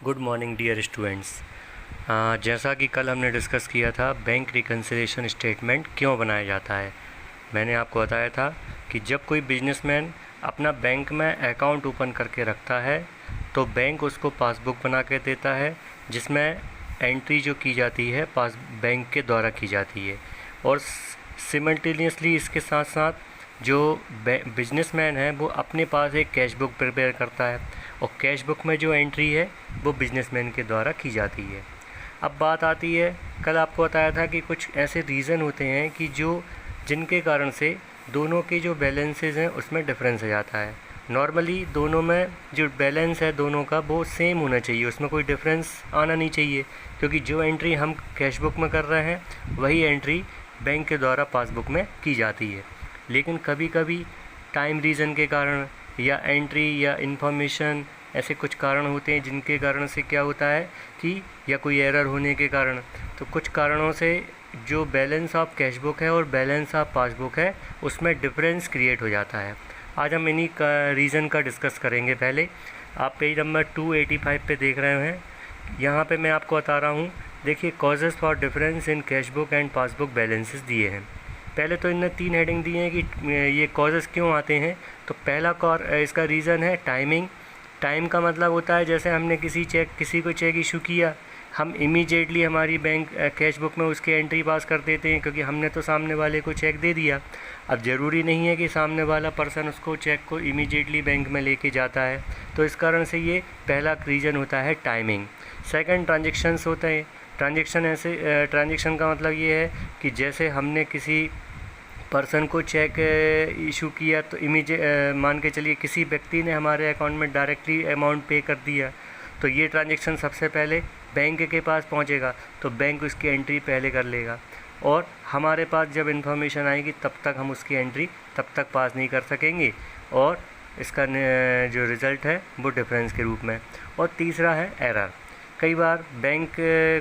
Good morning dear students. जैसा कि कल हमने डिस्कस किया था बैंक रिकन्सिलिएशन स्टेटमेंट क्यों बनाया जाता है। मैंने आपको बताया था कि जब कोई बिजनेसमैन अपना बैंक में अकाउंट ओपन करके रखता है तो बैंक उसको पासबुक बना के देता है, जिसमें एंट्री जो की जाती है पास बैंक के द्वारा की जाती है। और सिमल्टेनियसली इसके साथ साथ जो बिजनेसमैन है वो अपने पास एक कैश बुक प्रिपेयर करता है और कैश बुक में जो एंट्री है वो बिजनेसमैन के द्वारा की जाती है। अब बात आती है, कल आपको बताया था कि कुछ ऐसे रीज़न होते हैं कि जिनके कारण से दोनों के जो बैलेंसेस हैं उसमें डिफरेंस आ जाता है। नॉर्मली दोनों में जो बैलेंस है दोनों का वो सेम होना चाहिए, उसमें कोई डिफरेंस आना नहीं चाहिए, क्योंकि जो एंट्री हम कैश बुक में कर रहे हैं वही एंट्री बैंक के द्वारा पासबुक में की जाती है। लेकिन कभी कभी टाइम रीज़न के कारण या एंट्री या इन्फॉर्मेशन ऐसे कुछ कारण होते हैं जिनके कारण से क्या होता है कि या कोई एरर होने के कारण, तो कुछ कारणों से जो बैलेंस ऑफ कैश बुक है और बैलेंस ऑफ पासबुक है उसमें डिफरेंस क्रिएट हो जाता है। आज हम इन्हीं का रीज़न का डिस्कस करेंगे। पहले आप पेज नंबर 285 पे देख रहे हैं, यहाँ पे मैं आपको बता रहा हूँ। देखिए, causes for difference in cash book and passbook balances दिए हैं। पहले तो इनने 3 हेडिंग दी हैं कि ये कॉजेज़ क्यों आते हैं। तो पहला इसका रीज़न है टाइमिंग। टाइम का मतलब होता है जैसे हमने किसी को चेक इशू किया, हम इमीडिएटली हमारी बैंक कैश बुक में उसकी एंट्री पास कर देते हैं, क्योंकि हमने तो सामने वाले को चेक दे दिया। अब ज़रूरी नहीं है कि सामने वाला पर्सन उसको चेक को इमीडिएटली बैंक में लेके जाता है, तो इस कारण से ये पहला रीज़न होता है टाइमिंग। सेकंड, ट्रांजेक्शन्स होते हैं। ट्रांजेक्शन का मतलब ये है कि जैसे हमने किसी पर्सन को चेक इशू किया तो मान के चलिए किसी व्यक्ति ने हमारे अकाउंट में डायरेक्टली अमाउंट पे कर दिया, तो ये ट्रांजेक्शन सबसे पहले बैंक के पास पहुंचेगा, तो बैंक उसकी एंट्री पहले कर लेगा और हमारे पास जब इन्फॉर्मेशन आएगी तब तक हम उसकी एंट्री तब तक पास नहीं कर सकेंगे और इसका जो रिज़ल्ट है वो डिफरेंस के रूप में। और तीसरा है एरर। कई बार बैंक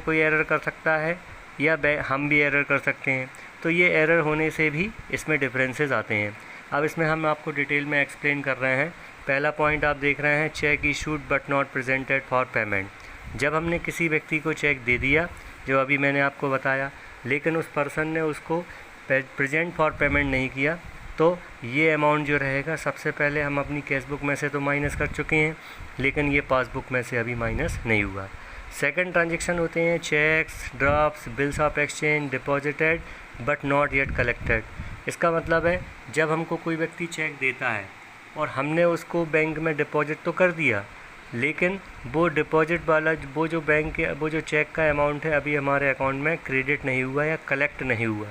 कोई एरर कर सकता है या हम भी एरर कर सकते हैं, तो ये एरर होने से भी इसमें डिफरेंसेस आते हैं। अब इसमें हम आपको डिटेल में एक्सप्लेन कर रहे हैं। पहला पॉइंट आप देख रहे हैं, cheque issued but not presented for payment. जब हमने किसी व्यक्ति को चेक दे दिया, जो अभी मैंने आपको बताया, लेकिन उस पर्सन ने उसको प्रेजेंट फॉर पेमेंट नहीं किया, तो ये अमाउंट जो रहेगा सबसे पहले हम अपनी कैश बुक में से तो माइनस कर चुके हैं, लेकिन ये पासबुक में से अभी माइनस नहीं हुआ। सेकंड ट्रांजेक्शन होते हैं cheques, drafts, bills of exchange, deposited but not yet collected. इसका मतलब है जब हमको कोई व्यक्ति चेक देता है और हमने उसको बैंक में डिपॉजिट तो कर दिया, लेकिन वो डिपॉजिट वाला वो जो चेक का अमाउंट है अभी हमारे अकाउंट में क्रेडिट नहीं हुआ या कलेक्ट नहीं हुआ।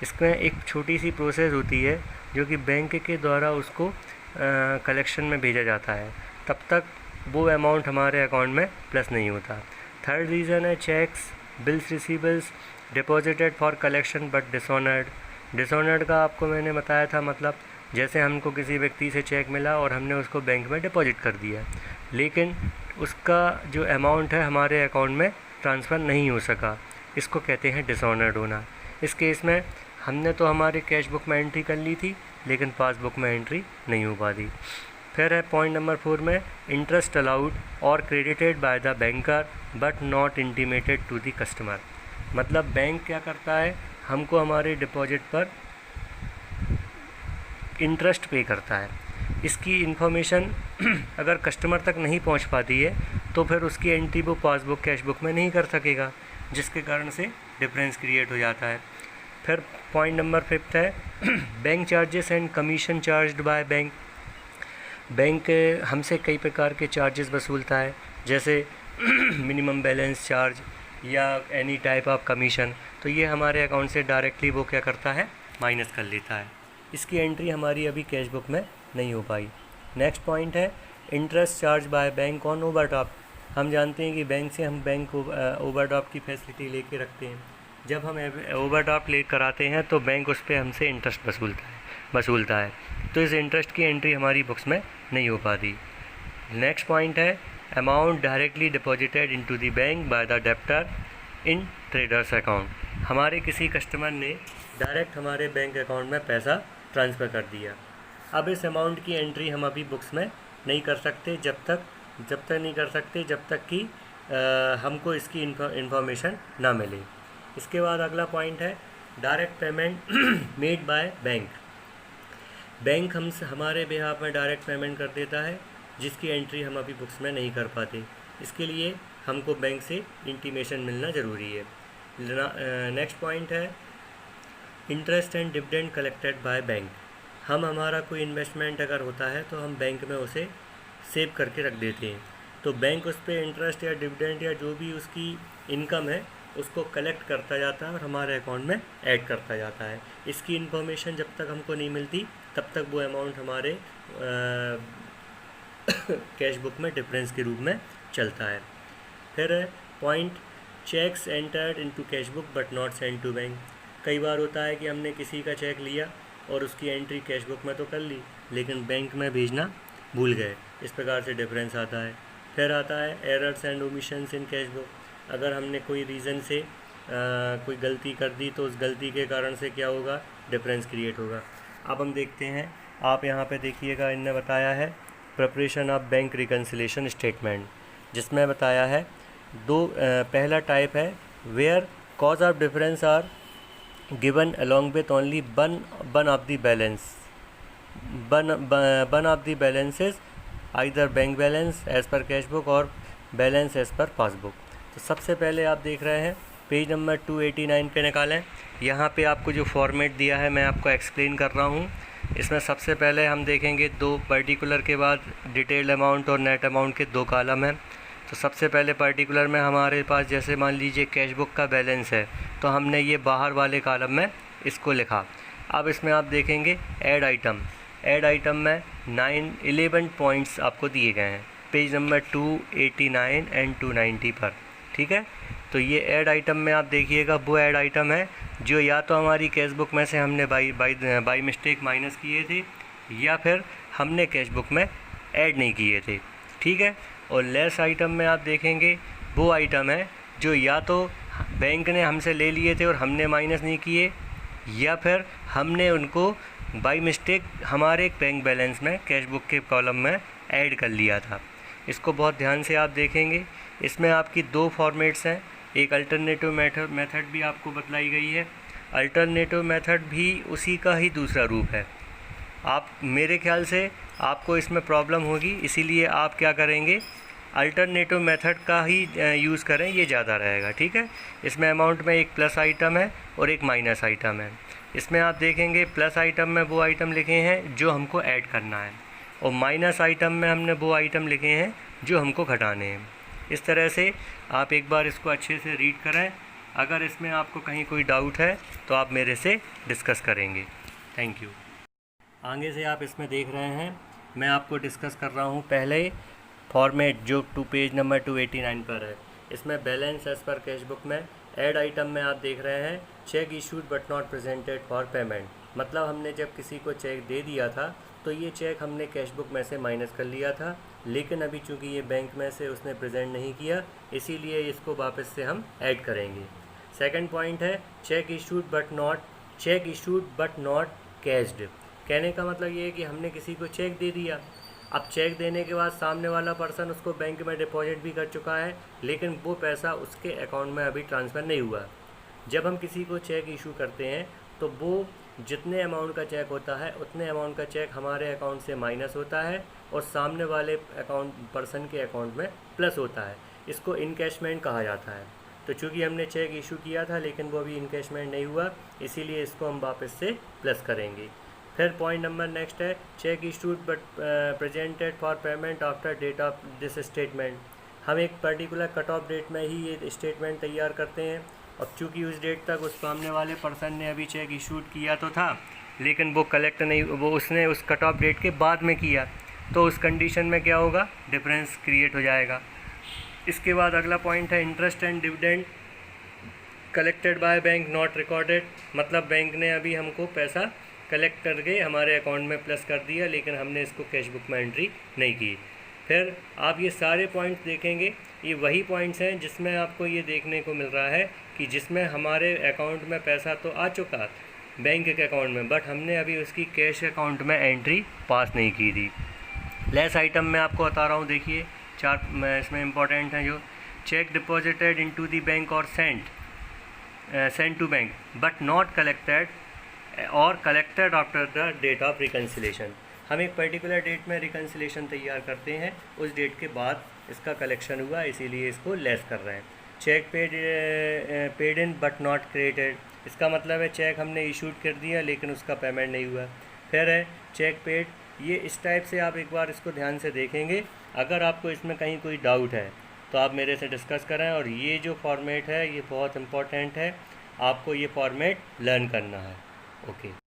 इसमें एक छोटी सी प्रोसेस होती है जो कि बैंक के द्वारा उसको कलेक्शन में भेजा जाता है, तब तक वो अमाउंट हमारे अकाउंट में प्लस नहीं होता। थर्ड रीज़न है cheques, bills, receivables deposited for collection but dishonoured. Dishonoured का आपको मैंने बताया था, मतलब जैसे हमको किसी व्यक्ति से चेक मिला और हमने उसको बैंक में डिपॉजिट कर दिया, लेकिन उसका जो अमाउंट है हमारे अकाउंट में ट्रांसफ़र नहीं हो सका, इसको कहते हैं डिसऑनर्ड होना। इस केस में हमने तो हमारे कैश बुक में एंट्री कर ली थी, लेकिन पासबुक में एंट्री नहीं हो पाती। फिर है पॉइंट नंबर 4 में इंटरेस्ट अलाउड और credited by the banker but not intimated to the customer. मतलब बैंक क्या करता है, हमको हमारे डिपॉजिट पर इंटरेस्ट पे करता है। इसकी इन्फॉर्मेशन अगर कस्टमर तक नहीं पहुंच पाती है तो फिर उसकी एंट्री वो पासबुक कैश बुक में नहीं कर सकेगा, जिसके कारण से डिफरेंस क्रिएट हो जाता है। फिर पॉइंट नंबर 5 है bank charges and commission charged by bank. Bank हमसे कई प्रकार के चार्जेस वसूलता है, जैसे मिनिमम बैलेंस चार्ज या एनी टाइप ऑफ कमीशन, तो ये हमारे अकाउंट से डायरेक्टली वो क्या करता है, माइनस कर लेता है। इसकी एंट्री हमारी अभी कैश बुक में नहीं हो पाई। नेक्स्ट पॉइंट है interest charge by bank on overdraft. हम जानते हैं कि बैंक से हम बैंक ओवरड्राफ्ट की फैसिलिटी लेके रखते हैं। जब हम ओवरड्राफ्ट ले कराते हैं तो बैंक उस पर हमसे इंटरेस्ट वसूलता है, तो इस इंटरेस्ट की एंट्री हमारी बुक्स में नहीं हो पाती। नेक्स्ट पॉइंट है amount directly deposited into the bank by the debtor in traders account. हमारे किसी कस्टमर ने डायरेक्ट हमारे बैंक अकाउंट में पैसा ट्रांसफ़र कर दिया। अब इस अमाउंट की एंट्री हम अभी बुक्स में नहीं कर सकते जब तक जब तक नहीं कर सकते जब तक कि हमको इसकी इंफॉर्मेशन ना मिले। इसके बाद अगला पॉइंट है direct payment made by bank. Bank हमारे बिहाफ में डायरेक्ट पेमेंट कर देता है जिसकी एंट्री हम अभी बुक्स में नहीं कर पाते। इसके लिए हमको बैंक से इंटीमेशन मिलना ज़रूरी है। नेक्स्ट पॉइंट है interest and dividend collected by bank. हमारा कोई इन्वेस्टमेंट अगर होता है तो हम बैंक में उसे सेव करके रख देते हैं, तो बैंक उस पर इंटरेस्ट या डिविडेंड या जो भी उसकी इनकम है उसको कलेक्ट करता जाता है और हमारे अकाउंट में ऐड करता जाता है। इसकी इन्फॉर्मेशन जब तक हमको नहीं मिलती तब तक वो अमाउंट हमारे कैश बुक में डिफरेंस के रूप में चलता है। फिर point cheques entered into cash book but not send to bank. कई बार होता है कि हमने किसी का चेक लिया और उसकी एंट्री कैश बुक में तो कर ली लेकिन बैंक में भेजना भूल गए, इस प्रकार से डिफरेंस आता है। फिर आता है errors and omissions in cash book. अगर हमने कोई रीज़न से कोई गलती कर दी तो उस गलती के कारण से क्या होगा, डिफरेंस क्रिएट होगा। अब हम देखते हैं, आप यहाँ पे देखिएगा, इनने बताया है preparation of bank reconciliation statement, जिसमें बताया है पहला टाइप है where cause of difference are given along with only one of the balance one of the balances either bank balance as per cash book और बैलेंस एज़ पर पासबुक। तो सबसे पहले आप देख रहे हैं पेज नंबर 289 पे निकालें। यहाँ पे आपको जो फॉर्मेट दिया है मैं आपको एक्सप्लेन कर रहा हूँ। इसमें सबसे पहले हम देखेंगे दो पर्टिकुलर के बाद डिटेल्ड अमाउंट और नेट अमाउंट के दो कॉलम हैं। तो सबसे पहले पर्टिकुलर में हमारे पास जैसे मान लीजिए कैश बुक का बैलेंस है तो हमने ये बाहर वाले कॉलम में इसको लिखा। अब इसमें आप देखेंगे ऐड आइटम में 11 पॉइंट्स आपको दिए गए हैं पेज नंबर 289 एंड 290 पर, ठीक है। तो ये ऐड आइटम में आप देखिएगा वो ऐड आइटम है जो या तो हमारी कैश बुक में से हमने बाई मिस्टेक माइनस किए थे या फिर हमने कैश बुक में ऐड नहीं किए थे, ठीक है। और लेस आइटम में आप देखेंगे वो आइटम है जो या तो बैंक ने हमसे ले लिए थे और हमने माइनस नहीं किए या फिर हमने उनको बाई मिस्टेक हमारे बैंक बैलेंस में कैश बुक के कॉलम में ऐड कर लिया था। इसको बहुत ध्यान से आप देखेंगे। इसमें आपकी दो फॉर्मेट्स हैं, एक अल्टरनेटिव मेथड भी आपको बतलाई गई है। अल्टरनेटिव मेथड भी उसी का ही दूसरा रूप है। आप मेरे ख्याल से आपको इसमें प्रॉब्लम होगी, इसीलिए आप क्या करेंगे, अल्टरनेटिव मेथड का ही यूज़ करें, ये ज़्यादा रहेगा, ठीक है। इसमें अमाउंट में एक प्लस आइटम है और एक माइनस आइटम है। इसमें आप देखेंगे प्लस आइटम में वो आइटम लिखे हैं जो हमको ऐड करना है और माइनस आइटम में हमने वो आइटम लिखे हैं जो हमको घटाने हैं। इस तरह से आप एक बार इसको अच्छे से रीड करें। अगर इसमें आपको कहीं कोई डाउट है तो आप मेरे से डिस्कस करेंगे। Thank you. आगे से आप इसमें देख रहे हैं मैं आपको डिस्कस कर रहा हूँ पहले फॉर्मेट जो पेज नंबर 289 पर है। इसमें balance as per cash book में ऐड आइटम में आप देख रहे हैं cheque issued but not presented for payment. मतलब हमने जब किसी को चेक दे दिया था तो ये चेक हमने कैश बुक में से माइनस कर लिया था, लेकिन अभी चूंकि ये बैंक में से उसने प्रेजेंट नहीं किया इसीलिए इसको वापस से हम ऐड करेंगे। सेकंड पॉइंट है cheque issued but not cached. कहने का मतलब ये है कि हमने किसी को चेक दे दिया, अब चेक देने के बाद सामने वाला पर्सन उसको बैंक में डिपॉजिट भी कर चुका है लेकिन वो पैसा उसके अकाउंट में अभी ट्रांसफ़र नहीं हुआ। जब हम किसी को चेक इशू करते हैं तो वो जितने अमाउंट का चेक होता है उतने अमाउंट का चेक हमारे अकाउंट से माइनस होता है और सामने वाले अकाउंट पर्सन के अकाउंट में प्लस होता है। इसको इनकैशमेंट कहा जाता है। तो चूँकि हमने चेक इशू किया था लेकिन वो अभी इनकैशमेंट नहीं हुआ इसीलिए इसको हम वापस से प्लस करेंगे। फिर पॉइंट नंबर नेक्स्ट है cheque issued but presented for payment after date of this statement. हम एक पर्टिकुलर कट ऑफ डेट में ही ये स्टेटमेंट तैयार करते हैं। अब चूँकि उस डेट तक उस सामने वाले पर्सन ने अभी चेक इशूड किया तो था लेकिन वो कलेक्ट नहीं, वो उसने उस कट ऑफ डेट के बाद में किया, तो उस कंडीशन में क्या होगा, डिफरेंस क्रिएट हो जाएगा। इसके बाद अगला पॉइंट है interest and dividend collected by bank not recorded. मतलब बैंक ने अभी हमको पैसा कलेक्ट करके हमारे अकाउंट में प्लस कर दिया लेकिन हमने इसको कैश बुक में एंट्री नहीं की। फिर आप ये सारे पॉइंट्स देखेंगे, ये वही पॉइंट्स हैं जिसमें आपको ये देखने को मिल रहा है कि जिसमें हमारे अकाउंट में पैसा तो आ चुका बैंक के अकाउंट में, बट हमने अभी उसकी कैश अकाउंट में एंट्री पास नहीं की थी। लेस आइटम में आपको बता रहा हूँ, देखिए चार इसमें इम्पोर्टेंट हैं जो cheque deposited into the bank और sent to bank but not collected और collected after the date of reconciliation. हम एक पर्टिकुलर डेट में रिकन्सिलेशन तैयार करते हैं, उस डेट के बाद इसका कलेक्शन हुआ, इसीलिए इसको लेस कर रहे हैं। Cheque paid in but not credited, इसका मतलब है चेक हमने इशूड कर दिया लेकिन उसका पेमेंट नहीं हुआ। फिर है चेक पेड, ये इस टाइप से आप एक बार इसको ध्यान से देखेंगे। अगर आपको इसमें कहीं कोई डाउट है तो आप मेरे से डिस्कस करें। और ये जो फॉर्मेट है ये बहुत इंपॉर्टेंट है, आपको ये फॉर्मेट लर्न करना है। ओके।